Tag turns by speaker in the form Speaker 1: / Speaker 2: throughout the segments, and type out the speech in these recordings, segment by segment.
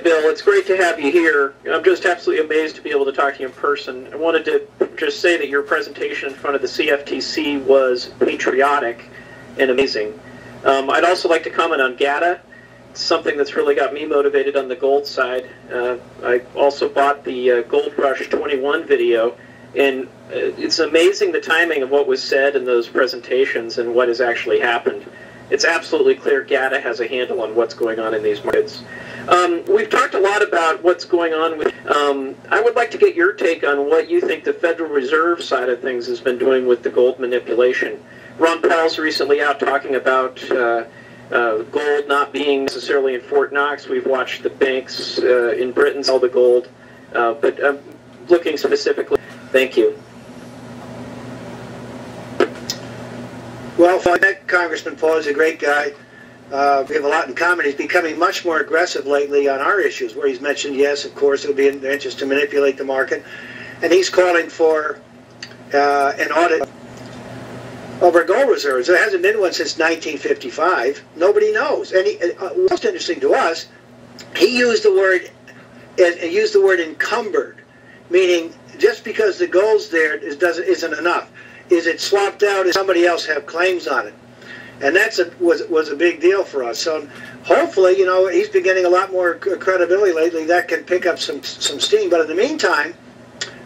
Speaker 1: Hi, Bill. It's great to have you here. I'm just absolutely amazed to be able to talk to you in person. I wanted to just say that your presentation in front of the CFTC was patriotic and amazing. I'd also like to comment on Gata. It's something that's really got me motivated on the gold side. I also bought the Gold Rush 21 video, and it's amazing the timing of what was said in those presentations and what has actually happened. It's absolutely clear Gata has a handle on what's going on in these markets. We've talked a lot about what's going on with... I would like to get your take on what you think the Federal Reserve side of things has been doing with the gold manipulation. Ron Paul's recently out talking about gold not being necessarily in Fort Knox. We've watched the banks in Britain sell the gold. But looking specifically... Thank you.
Speaker 2: Well, Congressman Paul is a great guy. We have a lot in common. He's becoming much more aggressive lately on our issues, where he's mentioned, yes, of course, it'll be in their interest to manipulate the market. And he's calling for an audit of our gold reserves. There hasn't been one since 1955. Nobody knows. And most interesting to us, he used the word encumbered, meaning just because the gold's there isn't enough. Is it swapped out? Does somebody else have claims on it? And that's was a big deal for us. So hopefully, you know, he's been getting a lot more credibility lately. That can pick up some steam. But in the meantime,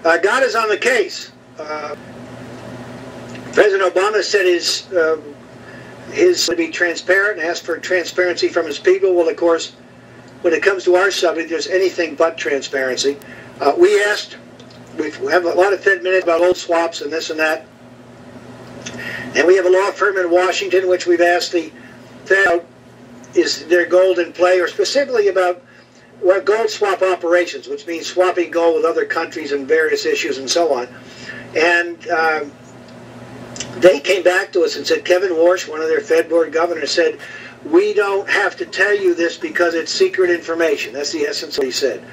Speaker 2: Gata's on the case. President Obama said his to be transparent and asked for transparency from his people. Well, of course, when it comes to our subject, there's anything but transparency. We have a lot of Fed minutes about gold swaps and this and that. And we have a law firm in Washington which we've asked the Fed, is there gold in play, or specifically about gold swap operations, which means swapping gold with other countries and various issues and so on. And they came back to us and said, Kevin Warsh, one of their Fed board governors, said, we don't have to tell you this because it's secret information. That's the essence of what he said.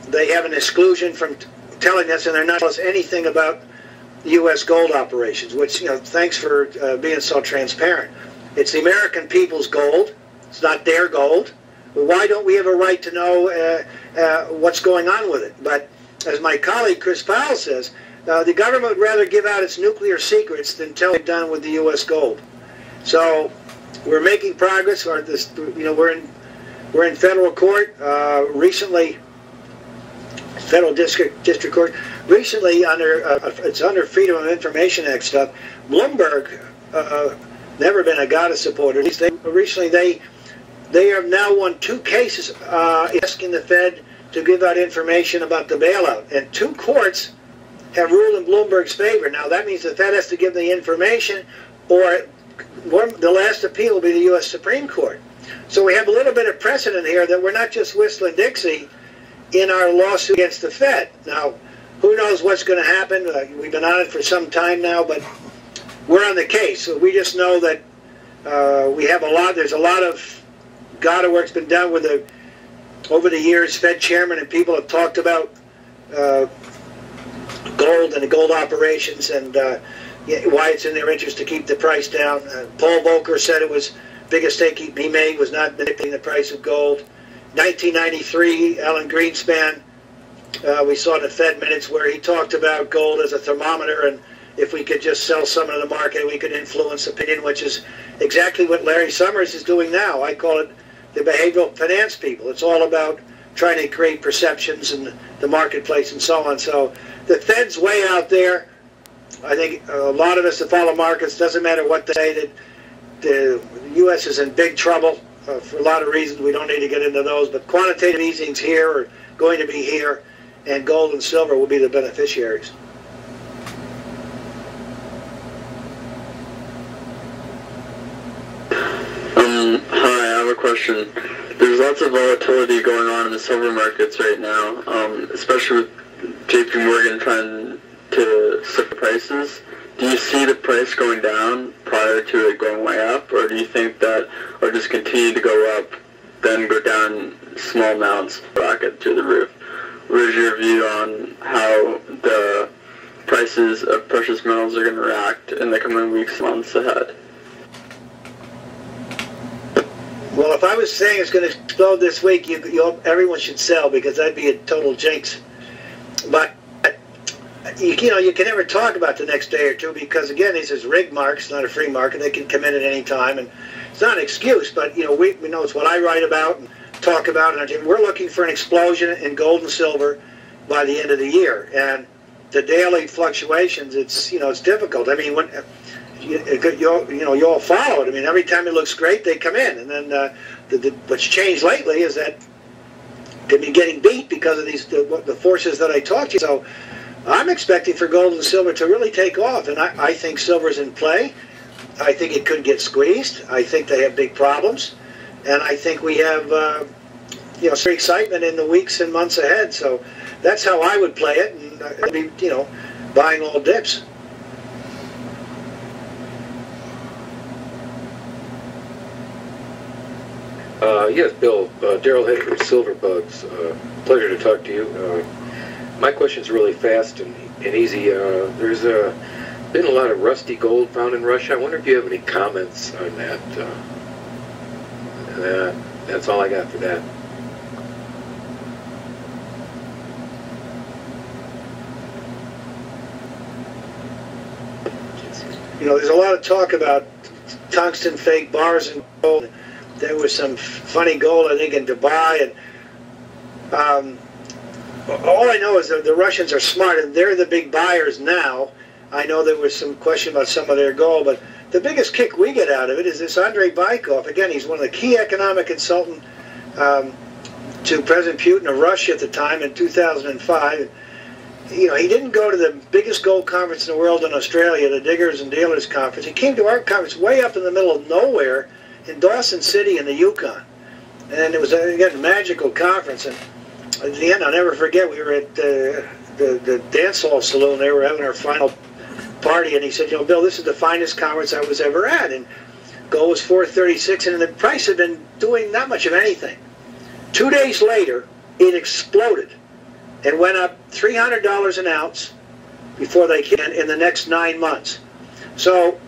Speaker 2: They have an exclusion from telling us, and they're not telling us anything about U.S. gold operations, which, you know, thanks for being so transparent. It's the American people's gold. It's not their gold. Well, why don't we have a right to know what's going on with it? But as my colleague Chris Powell says, the government would rather give out its nuclear secrets than tell what they've done with the U.S. gold. So we're making progress. We're in federal court recently. Federal district court recently it's under Freedom of Information Act stuff. Bloomberg, never been a Gata supporter. Recently they have now won 2 cases asking the Fed to give out information about the bailout, and 2 courts have ruled in Bloomberg's favor. Now that means the Fed has to give the information, or the last appeal will be the U.S. Supreme Court. So we have a little bit of precedent here that we're not just whistling Dixie in our lawsuit against the Fed. Now, who knows what's going to happen? We've been on it for some time now, but we're on the case. So we just know that we have there's a lot of Gata work's been done with over the years. Fed chairman and people have talked about gold and the gold operations and why it's in their interest to keep the price down. Paul Volcker said it was the biggest mistake he made was not manipulating the price of gold. 1993, Alan Greenspan, we saw in the Fed minutes where he talked about gold as a thermometer, and if we could just sell some in the market, we could influence opinion, which is exactly what Larry Summers is doing now. I call it the behavioral finance people. It's all about trying to create perceptions in the marketplace and so on. So the Fed's way out there. I think a lot of us that follow markets, doesn't matter what they say, that the U.S. is in big trouble. For a lot of reasons, we don't need to get into those, but quantitative easing's here, or going to be here, and gold and silver will be the beneficiaries.
Speaker 3: Hi, I have a question. There's lots of volatility going on in the silver markets right now, especially with JP Morgan trying to set the prices. Do you see the price going down prior to it going way up, or do you think that it'll just continue to go up, then go down small amounts, rocket through the roof? What is your view on how the prices of precious metals are going to react in the coming weeks, months ahead?
Speaker 2: Well, if I was saying it's going to explode this week, everyone should sell, because that'd be a total jinx. But you know, you can never talk about the next day or two, because again, this is rig marks, not a free market. They can come in at any time, and it's not an excuse. But you know, we know it's what I write about and talk about, and we're looking for an explosion in gold and silver by the end of the year. And the daily fluctuations, it's difficult. I mean, when you all follow it. I mean, every time it looks great, they come in, and then what's changed lately is that they've been getting beat because of the forces that I talked to. So I'm expecting for gold and silver to really take off, and I think silver's in play. I think it could get squeezed. I think they have big problems, and I think we have some excitement in the weeks and months ahead. So that's how I would play it, and I'd be buying all dips.
Speaker 4: Yes, Bill. Daryl Head from Silver Bugs. Pleasure to talk to you. My question's really fast and easy. There's been a lot of rusty gold found in Russia. I wonder if you have any comments on that. That's all I got for that.
Speaker 2: There's a lot of talk about tungsten fake bars and gold. There was some funny gold, I think, in Dubai, and all I know is that the Russians are smart, and they're the big buyers now. I know there was some question about some of their gold, but the biggest kick we get out of it is this Andrei Bykov. Again, he's one of the key economic consultants to President Putin of Russia at the time in 2005. He didn't go to the biggest gold conference in the world in Australia, the Diggers and Dealers Conference. He came to our conference way up in the middle of nowhere in Dawson City in the Yukon. And it was, again, a magical conference. And at the end, I'll never forget, we were at the dance hall saloon. They were having our final party, and he said, Bill, this is the finest conference I was ever at. And gold was $436, and the price had been doing not much of anything. 2 days later, it exploded and went up $300 an ounce before they can in the next 9 months. So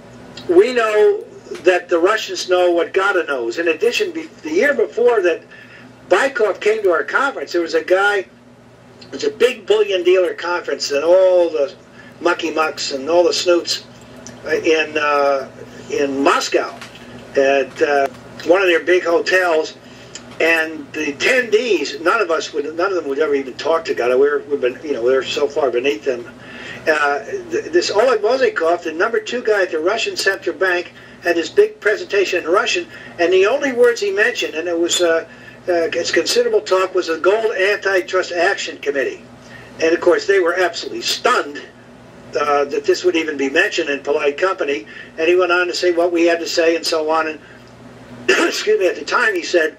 Speaker 2: we know that the Russians know what Gata knows. In addition, the year before that Bykov came to our conference, there was a guy, it was a big bullion dealer conference, and all the mucky mucks and all the snoots in Moscow at one of their big hotels. And the attendees, none of them would ever even talk to Gata. We're so far beneath them. This Oleg Mozikov, the #2 guy at the Russian Central Bank, had his big presentation in Russian, and the only words he mentioned, and it was it's considerable talk, was the Gold Antitrust Action Committee. And of course, they were absolutely stunned that this would even be mentioned in polite company. And he went on to say what we had to say and so on. And excuse me, at the time he said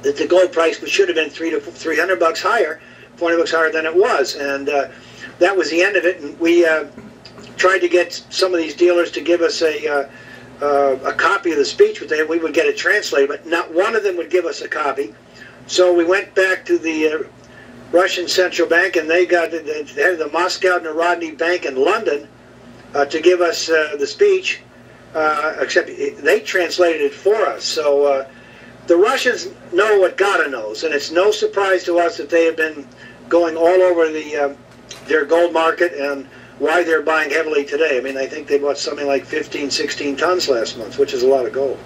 Speaker 2: that the gold price should have been $300 higher, $400 higher than it was. And that was the end of it. And we tried to get some of these dealers to give us a copy of the speech, but we would get it translated, but not one of them would give us a copy. So we went back to the Russian Central Bank, and they got the head of the Moscow Narodny Bank in London to give us the speech, except they translated it for us. So the Russians know what Gata knows, and it's no surprise to us that they have been going all over their gold market and why they're buying heavily today. I mean, I think they bought something like 15, 16 tons last month, which is a lot of gold.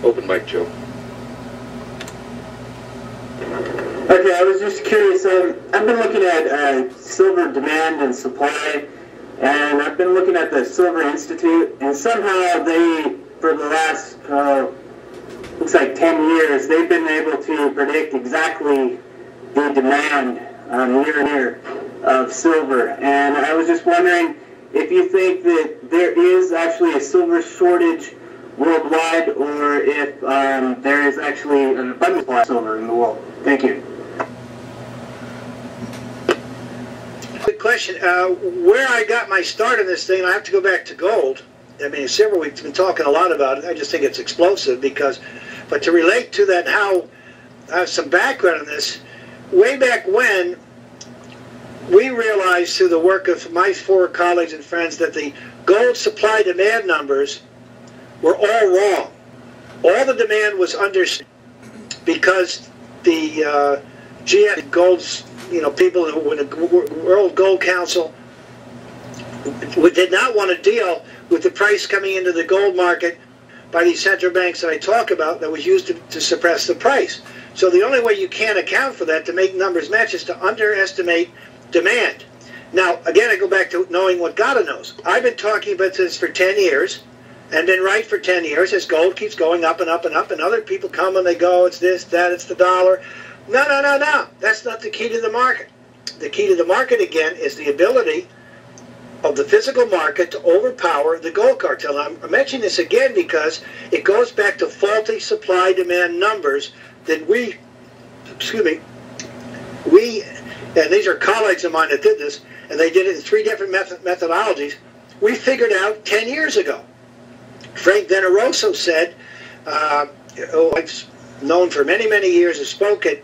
Speaker 4: Open mic, Joe.
Speaker 5: Okay, I was just curious. I've been looking at silver demand and supply, and I've been looking at the Silver Institute, and somehow they, for the last, looks like 10 years, they've been able to predict exactly the demand year and year of silver. And I was just wondering if you think that there is actually a silver shortage worldwide, or if there is actually an abundance of silver in the world. Thank you.
Speaker 2: Good question. Where I got my start in this thing, I have to go back to gold. I mean, silver, we've been talking a lot about it. I just think it's explosive but to relate to that, how I have some background on this. Way back when, we realized through the work of my 4 colleagues and friends that the gold supply-demand numbers were all wrong. All the demand was because the GF Gold's, people who in the World Gold Council did not want to deal with the price coming into the gold market by these central banks that I talk about that was used to suppress the price. So the only way you can account for that, to make numbers match, is to underestimate demand. Now, again, I go back to knowing what Gata knows. I've been talking about this for 10 years and been right for 10 years as gold keeps going up and up and up, and other people come and they go, it's this, that, it's the dollar. No. That's not the key to the market. The key to the market, again, is the ability of the physical market to overpower the gold cartel. I'm mentioning this again because it goes back to faulty supply-demand numbers that and these are colleagues of mine that did this, and they did it in 3 different methodologies, we figured out 10 years ago. Frank Veneroso said, who I've known for many, many years, has spoke at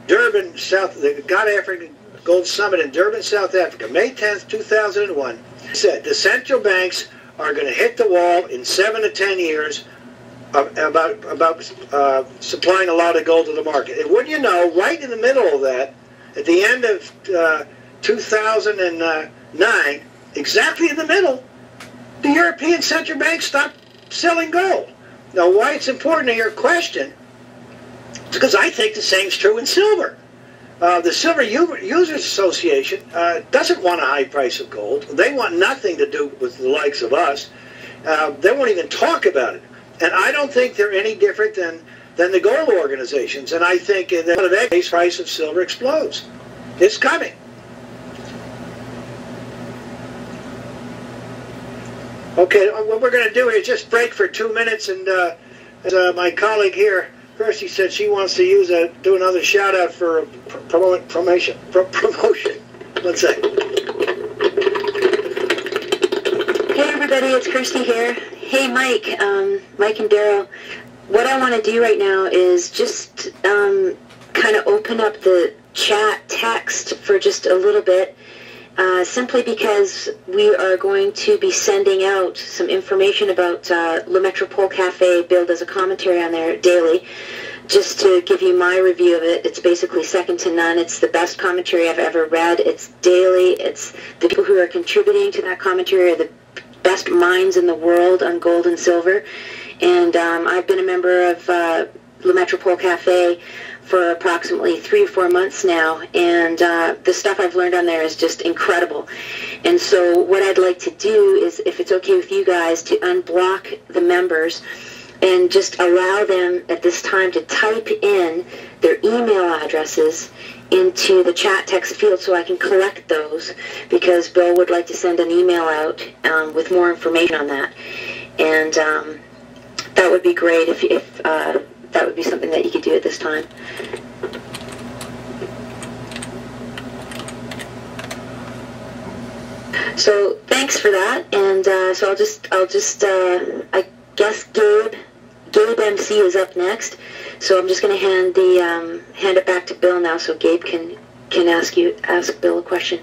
Speaker 2: Durban, the Gata African Gold Summit in Durban, South Africa, May 10th, 2001. He said, the central banks are going to hit the wall in 7 to 10 years about supplying a lot of gold to the market. And wouldn't you know, right in the middle of that, at the end of 2009, exactly in the middle, the European Central Bank stopped selling gold. Now, why it's important to your question, it's because I think the same's true in silver. The Silver Users Association doesn't want a high price of gold. They want nothing to do with the likes of us. They won't even talk about it. And I don't think they're any different than the gold organizations. And I think that the price of silver explodes. It's coming. Okay, what we're going to do is just break for 2 minutes, and as my colleague here, Kirsty, said she wants to do another shout out for promotion. One second.
Speaker 6: Hey everybody, it's Kirsty here. Hey Mike and Daryl. What I want to do right now is just kind of open up the chat text for just a little bit, simply because we are going to be sending out some information about Le Metropole Cafe. Bill does a commentary on there daily. Just to give you my review of it, it's basically second to none. It's the best commentary I've ever read. It's daily. It's the people who are contributing to that commentary are the best minds in the world on gold and silver. And I've been a member of Le Metropole Cafe for approximately 3 or 4 months now, and the stuff I've learned on there is just incredible. And so what I'd like to do is, if it's okay with you guys, to unblock the members and just allow them at this time to type in their email addresses into the chat text field so I can collect those, because Bill would like to send an email out with more information on that. And that would be great if that would be something that you could do at this time. So thanks for that, and so I guess Gabe MC is up next. So I'm just going to hand it back to Bill now, so Gabe can ask Bill a question.